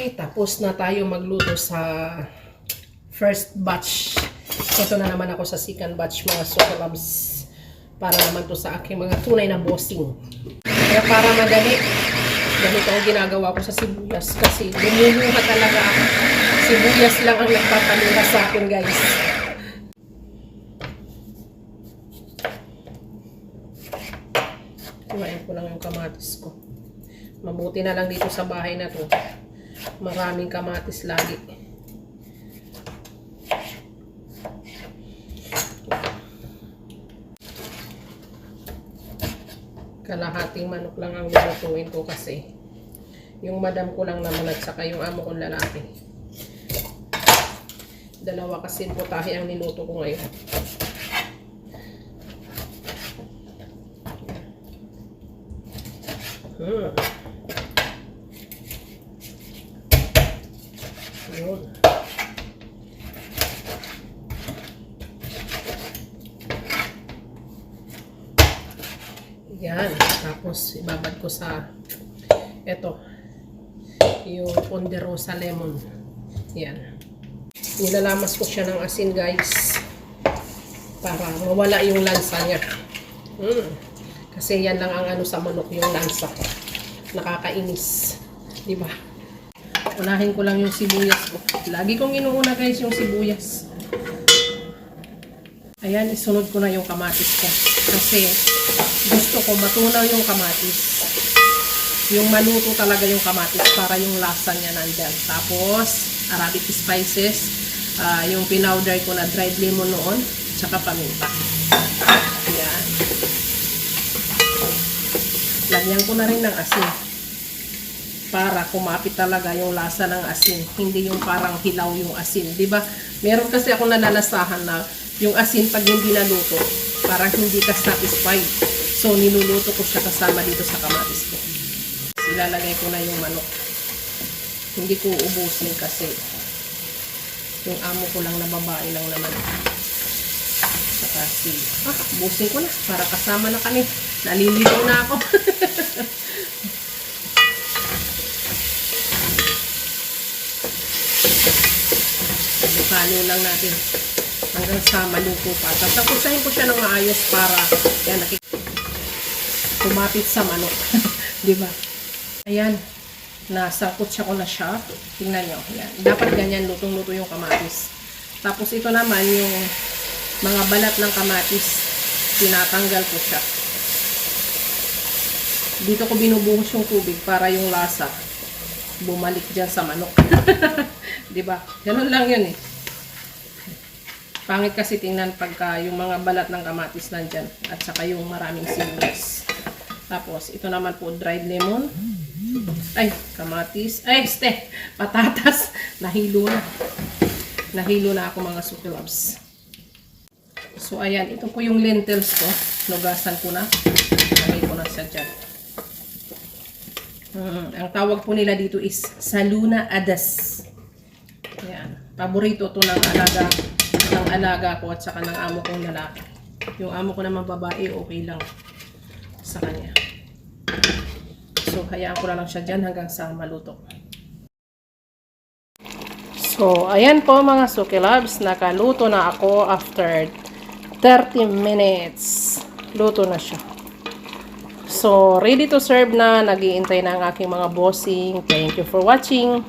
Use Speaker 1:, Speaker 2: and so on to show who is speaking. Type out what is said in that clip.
Speaker 1: Okay, tapos na tayo magluto sa first batch. Ito na naman ako sa second batch, mga sukalabs. Para naman to sa aking mga tunay na bossing. Kaya para madali, ganito ang ginagawa ko sa sibuyas. Kasi lumuluha talaga ako. Sibuyas lang ang nagpapaluha sa akin, guys. Kumain ko lang yung kamatis ko. Mabuti na lang dito sa bahay na to. Maraming kamatis lagi. Kalahating manok lang ang lulutuin ko kasi yung madam ko lang naman at saka yung amo kong lalaki. Dalawa kasi putahe ang niluto ko ngayon. Yun. Yan. Tapos ibabad ko sa eto yung ponderosa lemon. Yan. Nilalamas ko siya ng asin, guys, para mawala yung lansa niya. Kasi yan lang ang ano sa manok, yung lansa. Nakakainis. Diba? Unahin ko lang yung sibuyas ko. Lagi kong inuuna, guys, yung sibuyas. Ayan, isunod ko na yung kamatis ko. Kasi gusto ko matunaw yung kamatis. Yung maluto talaga yung kamatis para yung lasa niya nandyan. Tapos, Arabic spices. Yung pinowder ko na dried lemon noon. Tsaka paminta. Ayan. Lagyan ko na rin ng asin. Para kumapit talaga yung lasa ng asin. Hindi yung parang hilaw yung asin. Diba? Meron kasi ako nalalasahan na yung asin pag hindi naluto, parang hindi ka satisfied. So, niluluto ko siya kasama dito sa kamatis ko. Ilalagay ko na yung manok. Hindi ko ubusin kasi yung amo ko lang na babae lang naman. Saka ubusin ko na para kasama na kami. Nalilito na ako. Halo lang natin hanggang sa maluto pa. Tapos tapusahin ko siya ng maayos para yan, kumapit sa manok. Diba? Ayan. Nasakutsa ko na siya. Tingnan nyo. Ayan. Dapat ganyan lutong-luto yung kamatis. Tapos ito naman yung mga balat ng kamatis. Tinatanggal ko siya. Dito ko binubuhos yung tubig para yung lasa bumalik dyan sa manok. Diba? Ganun lang yun eh. Pangit kasi tingnan pagka yung mga balat ng kamatis nandyan at saka yung maraming sibuyas. Tapos, ito naman po dried lemon. Ay, kamatis. Ay, patatas. Nahilo na. Nahilo na ako, mga sukilabs. So, ayan. Ito po yung lentils ko. Nugasan ko na. Lagay ko na siya dyan. Ang tawag po nila dito is saluna adas. Ayan. Paborito to ng alaga ko at saka ng amo kong lalaki. Yung amo ko naman babae, okay lang sa kanya. So, hayaan ko na lang siya dyan hanggang sa maluto. So, ayan po mga sukilabs. Nakaluto na ako after 30 minutes. Luto na siya. So, ready to serve na. Nag-iintay na ang aking mga bossing. Thank you for watching.